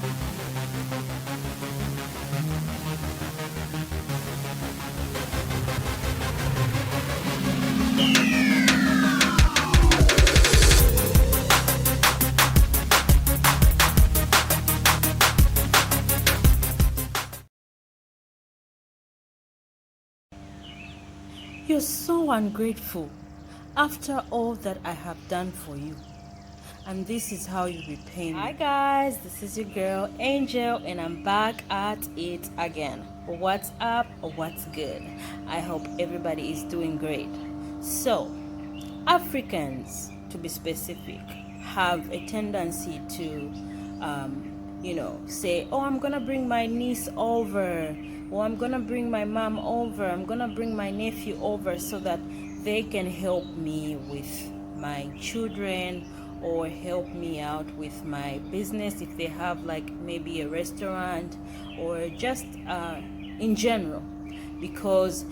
You're so ungrateful after all that I have done for you. And this is how you repay me. Hi guys, this is your girl Angel and I'm back at it again. What's up? What's good? I hope everybody is doing great. So, Africans, to be specific, have a tendency to say, oh, I'm gonna bring my niece over, or I'm gonna bring my mom over, I'm gonna bring my nephew over so that they can help me with my children or help me out with my business if they have like maybe a restaurant or just in general, because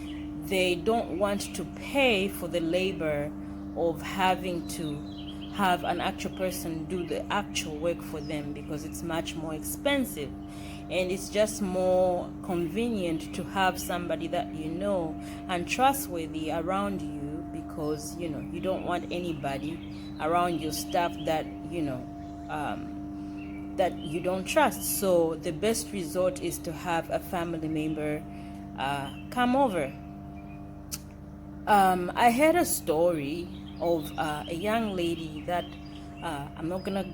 they don't want to pay for the labor of having to have an actual person do the actual work for them, because it's much more expensive and it's just more convenient to have somebody that you know and trustworthy around you, because you don't want anybody around your staff that that you don't trust. So the best resort is to have a family member come over. I heard a story of a young lady that I'm not gonna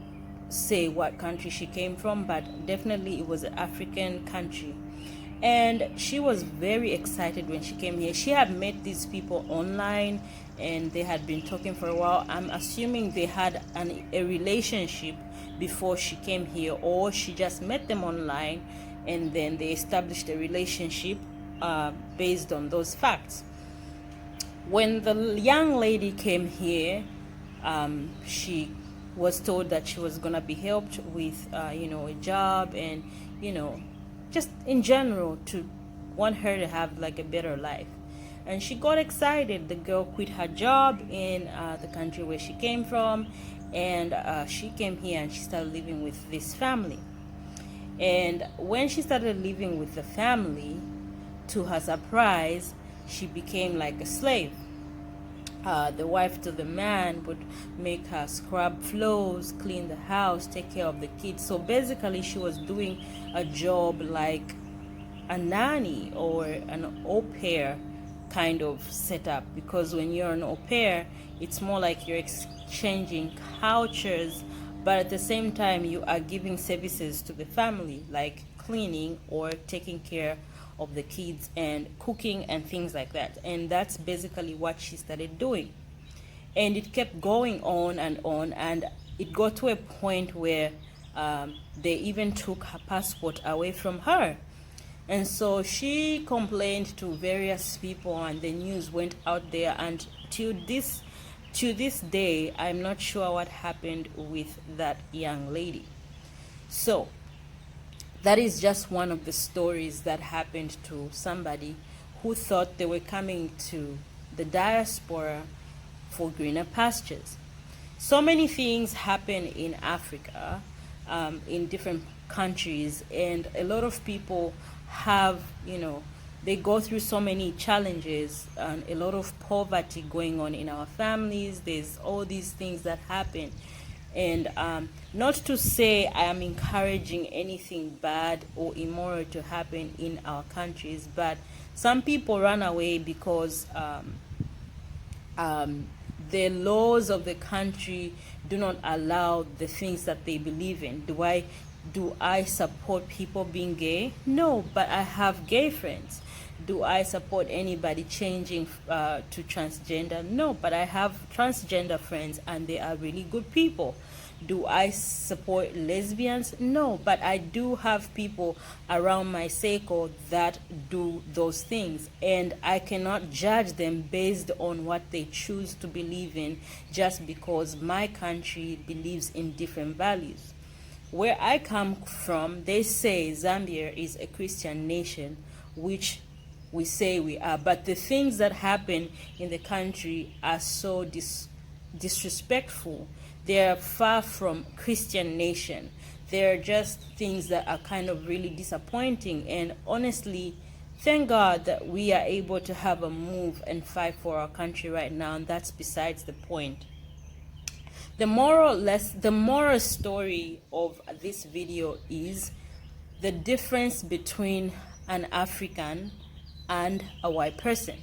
say what country she came from, but definitely it was an African country. And she was very excited when she came here. She had met these people online and they had been talking for a while. I'm assuming they had a relationship before she came here, or she just met them online and then they established a relationship based on those facts. When the young lady came here, she was told that she was gonna be helped with, a job and, just in general to want her to have like a better life. And she got excited. The girl quit her job in the country where she came from, and she came here and she started living with this family. And when she started living with the family, to her surprise, she became like a slave. The wife to the man would make her scrub floors, clean the house, take care of the kids. So basically, she was doing a job like a nanny or an au pair kind of setup. Because when you're an au pair, it's more like you're exchanging cultures, but at the same time, you are giving services to the family, like cleaning or taking care of the kids and cooking and things like that. And that's basically what she started doing. And it kept going on, and it got to a point where they even took her passport away from her. And so she complained to various people and the news went out there, and to this day I'm not sure what happened with that young lady. So that is just one of the stories that happened to somebody who thought they were coming to the diaspora for greener pastures. So many things happen in Africa, in different countries, and a lot of people have, they go through so many challenges and a lot of poverty going on in our families. There's all these things that happen. And not to say I am encouraging anything bad or immoral to happen in our countries, but some people run away because the laws of the country do not allow the things that they believe in. Do I support people being gay? No, but I have gay friends. Do I support anybody changing to transgender? No, but I have transgender friends and they are really good people. Do I support lesbians? No, but I do have people around my circle that do those things, and I cannot judge them based on what they choose to believe in just because my country believes in different values. Where I come from, they say Zambia is a Christian nation, which we say we are, but the things that happen in the country are so disrespectful. They are far from Christian nation. they're just things that are kind of really disappointing. And honestly, thank God that we are able to have a move and fight for our country right now, and that's besides the point. The moral story of this video is the difference between an African and a white person.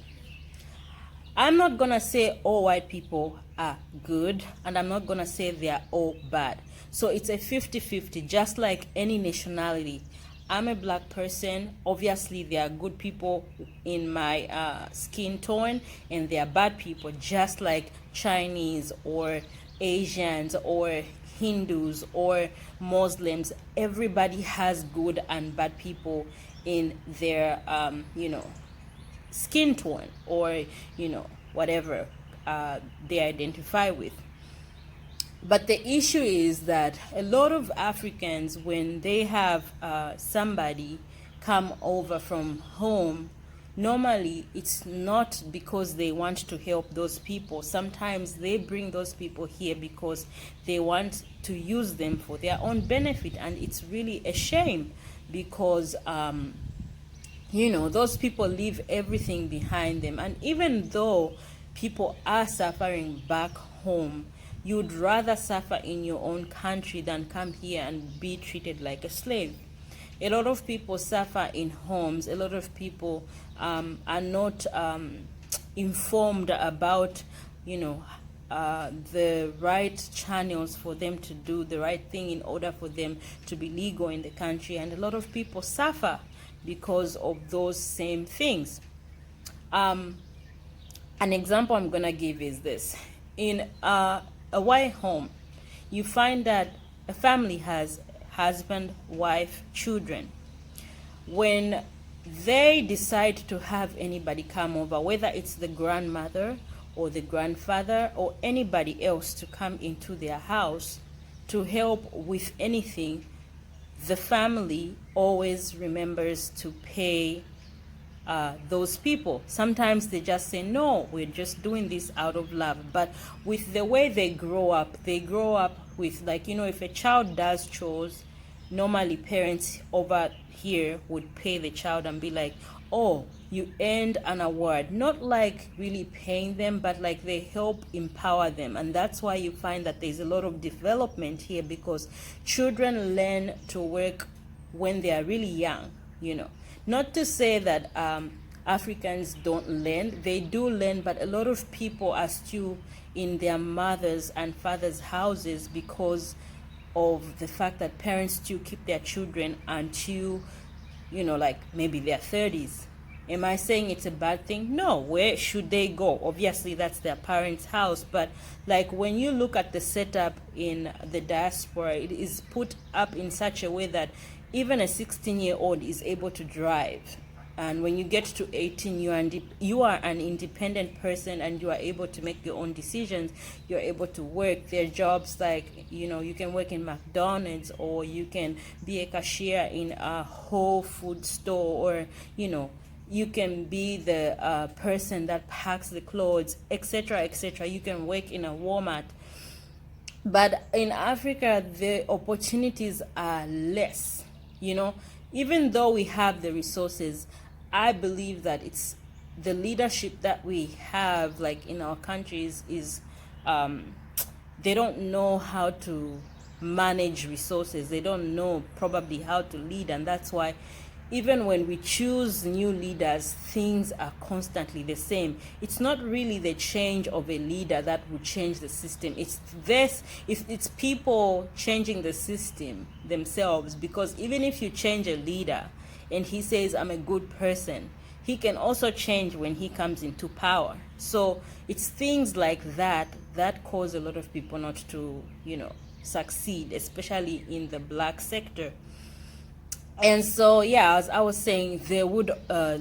I'm not gonna say all white people are good, and I'm not gonna say they are all bad. So it's a 50-50, just like any nationality. I'm a black person. Obviously, there are good people in my skin tone, and there are bad people, just like Chinese or Asians or Hindus or Muslims. Everybody has good and bad people in their, skin tone, or whatever they identify with. But the issue is that a lot of Africans, when they have somebody come over from home, normally it's not because they want to help those people. Sometimes they bring those people here because they want to use them for their own benefit, and it's really a shame because those people leave everything behind them. And even though people are suffering back home, you'd rather suffer in your own country than come here and be treated like a slave. A lot of people suffer in homes. A lot of people are not informed about the right channels for them to do the right thing in order for them to be legal in the country. And a lot of people suffer because of those same things. An example I'm gonna give is this. In a white home, you find that a family has husband, wife, children. When they decide to have anybody come over, whether it's the grandmother or the grandfather or anybody else to come into their house to help with anything, the family always remembers to pay those people. Sometimes they just say, no, we're just doing this out of love. But with the way they grow up with, if a child does chores, normally parents over here would pay the child and be like, oh, you earned an award. Not like really paying them, but like they help empower them. And that's why you find that there's a lot of development here, because children learn to work when they are really young. Not to say that Africans don't learn. They do learn, but a lot of people are still in their mothers' and fathers' houses because of the fact that parents still keep their children until, maybe their 30s. Am I saying it's a bad thing? No. Where should they go? Obviously, that's their parents' house. But when you look at the setup in the diaspora, it is put up in such a way that even a 16-year-old is able to drive. And when you get to 18, you are an independent person, and you are able to make your own decisions. You're able to work. There are jobs you can work in McDonald's, or you can be a cashier in a Whole Food store, or, you can be the person that packs the clothes, etc., etc. You can work in a Walmart. But in Africa, the opportunities are less. Even though we have the resources, I believe that it's the leadership that we have, in our countries, is they don't know how to manage resources. They don't know probably how to lead, and that's why even when we choose new leaders, things are constantly the same. It's not really the change of a leader that will change the system. It's people changing the system themselves, because even if you change a leader and he says, I'm a good person, he can also change when he comes into power. So it's things like that cause a lot of people not to, succeed, especially in the black sector. And so, as I was saying, they would, a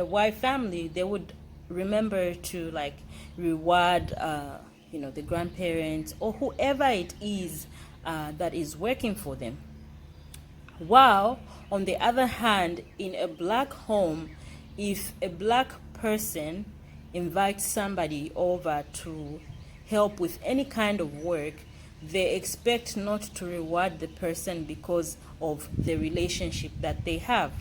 white family, they would remember to, reward, the grandparents or whoever it is that is working for them. While, on the other hand, in a black home, if a black person invites somebody over to help with any kind of work, they expect not to reward the person because of the relationship that they have,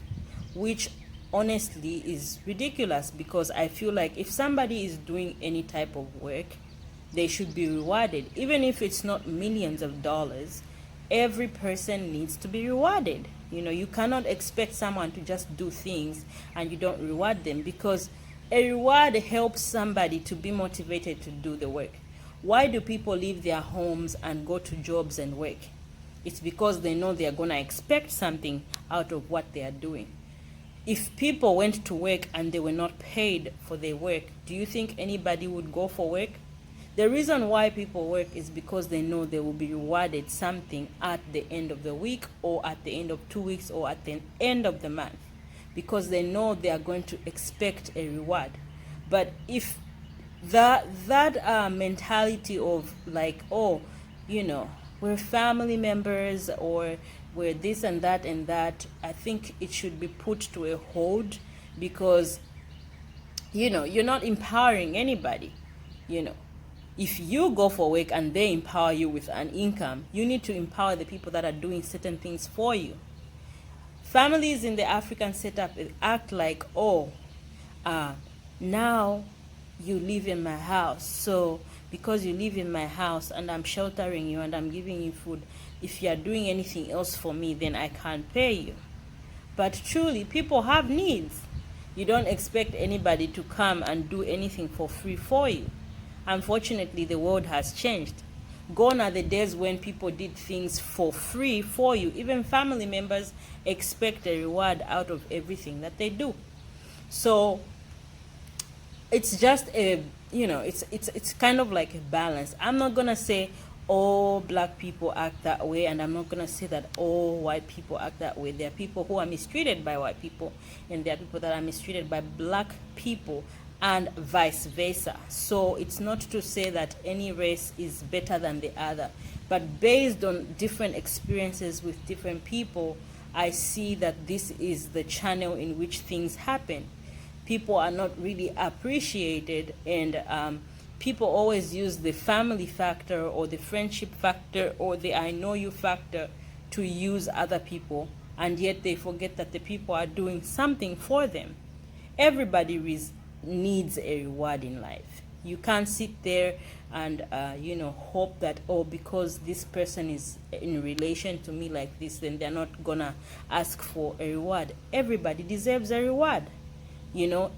which honestly is ridiculous, because I feel like if somebody is doing any type of work, they should be rewarded. Even if it's not millions of dollars, every person needs to be rewarded. You cannot expect someone to just do things and you don't reward them, because a reward helps somebody to be motivated to do the work. Why do people leave their homes and go to jobs and work? It's because they know they are going to expect something out of what they are doing. If people went to work and they were not paid for their work, do you think anybody would go for work? The reason why people work is because they know they will be rewarded something at the end of the week, or at the end of 2 weeks, or at the end of the month, because they know they are going to expect a reward. But if that mentality of like, oh, we're family members, or we're this and that, I think it should be put to a hold, because you're not empowering anybody. If you go for work and they empower you with an income, you need to empower the people that are doing certain things for you. Families in the African setup act like, oh, now you live in my house, so because you live in my house and I'm sheltering you and I'm giving you food, if you are doing anything else for me, then I can't pay you. But truly, people have needs. You don't expect anybody to come and do anything for free for you. Unfortunately, the world has changed. Gone are the days when people did things for free for you. Even family members expect a reward out of everything that they do. So it's just it's kind of like a balance. I'm not gonna say all black people act that way, and I'm not gonna say that all white people act that way. There are people who are mistreated by white people, and there are people that are mistreated by black people, and vice versa. So it's not to say that any race is better than the other, but based on different experiences with different people, I see that this is the channel in which things happen. People are not really appreciated, and people always use the family factor or the friendship factor or the I know you factor to use other people, and yet they forget that the people are doing something for them. Everybody needs a reward in life. You can't sit there and hope that, oh, because this person is in relation to me like this, then they're not gonna ask for a reward. Everybody deserves a reward.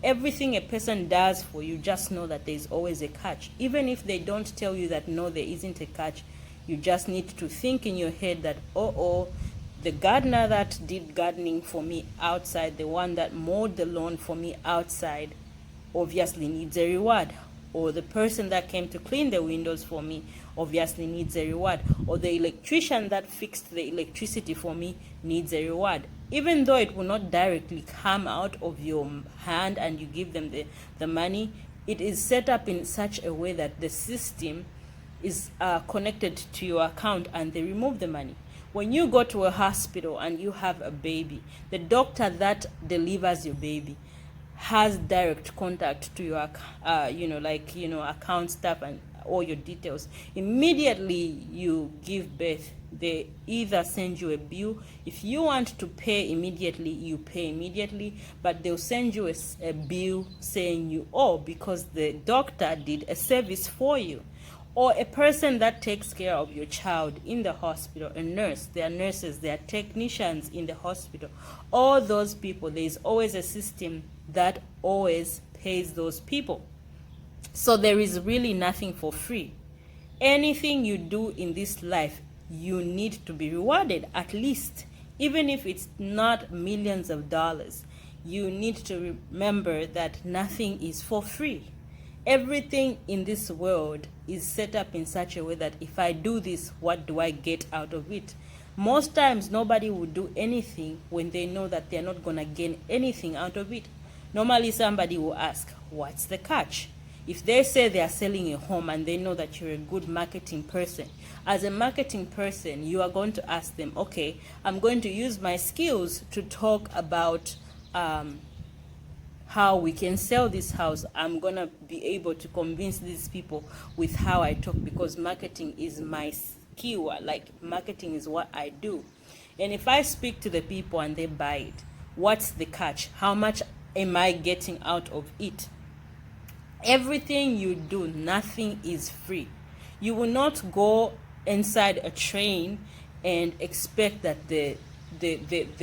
Everything a person does for you, just know that there's always a catch. Even if they don't tell you that no, there isn't a catch, you just need to think in your head that, the gardener that did gardening for me outside, the one that mowed the lawn for me outside, obviously needs a reward. Or the person that came to clean the windows for me obviously needs a reward. Or the electrician that fixed the electricity for me needs a reward. Even though it will not directly come out of your hand and you give them the money, it is set up in such a way that the system is connected to your account, and they remove the money. When you go to a hospital and you have a baby, the doctor that delivers your baby has direct contact to your account stuff and all your details. Immediately you give birth, they either send you a bill. If you want to pay immediately, you pay immediately, but they'll send you a bill saying you owe because the doctor did a service for you. Or a person that takes care of your child in the hospital, a nurse, there are nurses, there are technicians in the hospital. All those people, there is always a system that always pays those people. So there is really nothing for free. Anything you do in this life, you need to be rewarded, at least. Even if it's not millions of dollars, you need to remember that nothing is for free. Everything in this world is set up in such a way that if I do this, what do I get out of it? Most times, nobody would do anything when they know that they're not going to gain anything out of it. Normally, somebody will ask, what's the catch? If they say they are selling a home and they know that you're a good marketing person, as a marketing person, you are going to ask them, okay, I'm going to use my skills to talk about how we can sell this house. I'm gonna be able to convince these people with how I talk, because marketing is my keyword, like marketing is what I do. And if I speak to the people and they buy it, what's the catch? How much am I getting out of it? Everything you do, nothing is free. You will not go inside a train and expect that they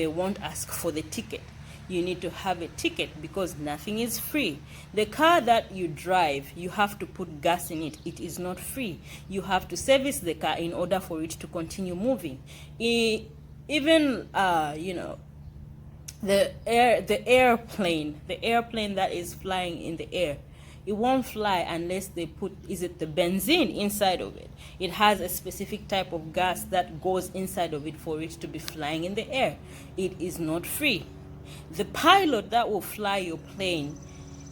won't ask for the ticket. You need to have a ticket because nothing is free. The car that you drive, you have to put gas in it. It is not free. You have to service the car in order for it to continue moving. Even the airplane that is flying in the air, it won't fly unless they put the benzene inside of it. It has a specific type of gas that goes inside of it for it to be flying in the air. It is not free. The pilot that will fly your plane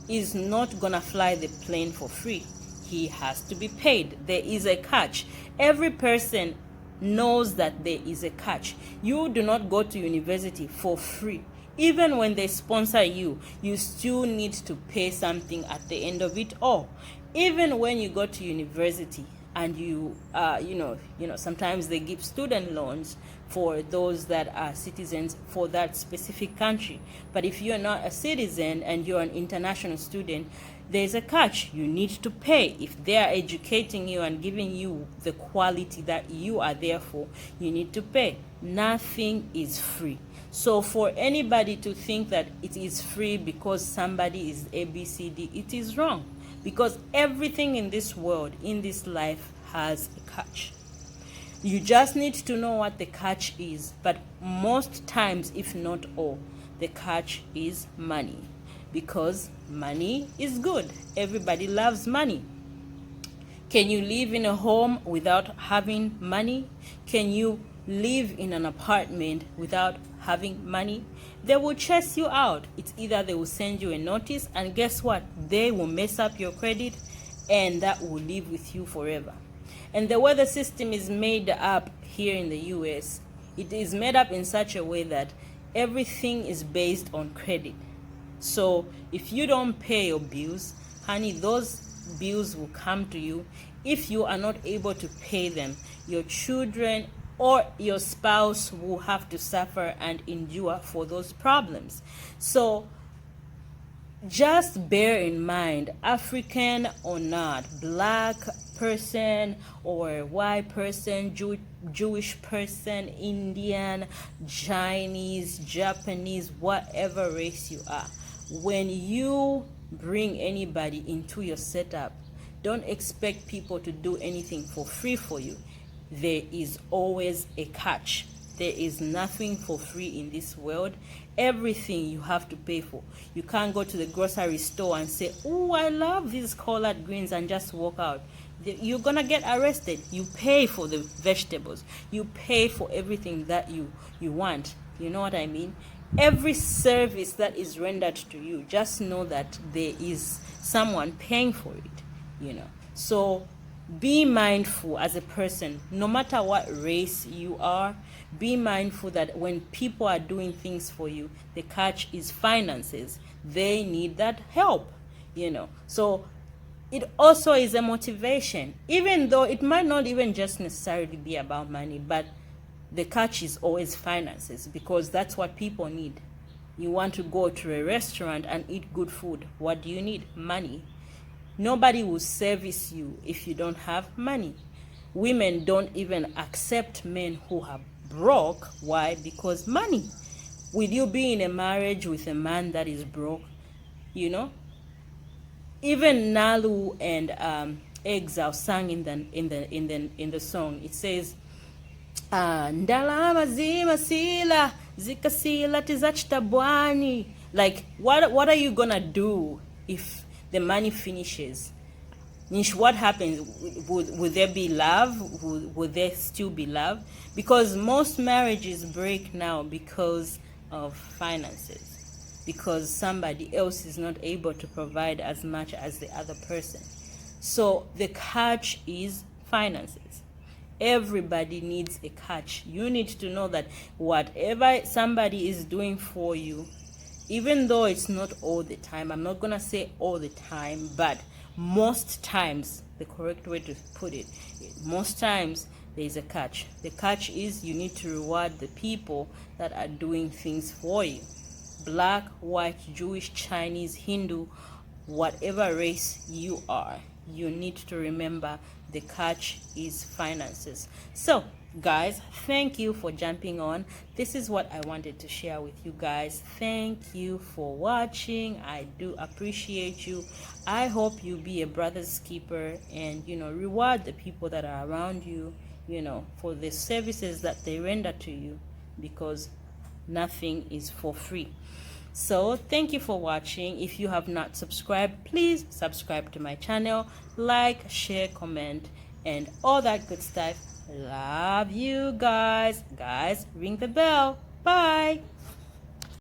is not gonna fly the plane for free. He has to be paid. There is a catch. Every person knows that there is a catch. You do not go to university for free. Even when they sponsor you, you still need to pay something at the end of it all. Even when you go to university and you sometimes they give student loans for those that are citizens for that specific country. But if you're not a citizen and you're an international student, there's a catch. You need to pay. If they are educating you and giving you the quality that you are there for, you need to pay. Nothing is free. So for anybody to think that it is free because somebody is ABCD, it is wrong. Because everything in this world, in this life, has a catch. You just need to know what the catch is. But most times, if not all, the catch is money. Because money is good. Everybody loves money. Can you live in a home without having money? Can you live in an apartment without having money? They will chase you out. It's either they will send you a notice, and guess what? They will mess up your credit, and that will live with you forever. And the way the system is made up here in the US, it is made up in such a way that everything is based on credit. So if you don't pay your bills, honey, those bills will come to you. If you are not able to pay them, your children or your spouse will have to suffer and endure for those problems. So just bear in mind, African or not, black person or white person, Jewish person, Indian, Chinese, Japanese, whatever race you are, when you bring anybody into your setup, don't expect people to do anything for free for you. There is always a catch. There is nothing for free in this world. Everything you have to pay for. You can't go to the grocery store and say, oh, I love these collard greens, and just walk out. You're gonna get arrested. You pay for the vegetables. You pay for everything that you want. You know what I mean? Every service that is rendered to you, just know that there is someone paying for it, So be mindful as a person, no matter what race you are, be mindful that when people are doing things for you, the catch is finances. They need that help, So it also is a motivation, even though it might not even just necessarily be about money, but the catch is always finances, because that's what people need. You want to go to a restaurant and eat good food. What do you need? Money. Nobody will service you if you don't have money. Women don't even accept men who are broke. Why? Because money. Will you be in a marriage with a man that is broke? Even Nalu and Exile sang in the song. It says, ndalama zima sila zikasila tizachitabwani. Like, what are you gonna do if the money finishes? What happens? Would there be love? Would there still be love? Because most marriages break now because of finances, because somebody else is not able to provide as much as the other person. So the catch is finances. Everybody needs a catch. You need to know that whatever somebody is doing for you, even though it's not all the time, I'm not going to say all the time, but most times, the correct way to put it, most times there's a catch. The catch is you need to reward the people that are doing things for you. Black, white, Jewish, Chinese, Hindu, whatever race you are, you need to remember the catch is finances. So guys, thank you for jumping on. This is what I wanted to share with you guys. Thank you for watching. I do appreciate you. I hope you be a brother's keeper and reward the people that are around you, for the services that they render to you, because nothing is for free. So thank you for watching. If you have not subscribed, please subscribe to my channel, like, share, comment, and all that good stuff. Love you guys. Ring the bell. Bye.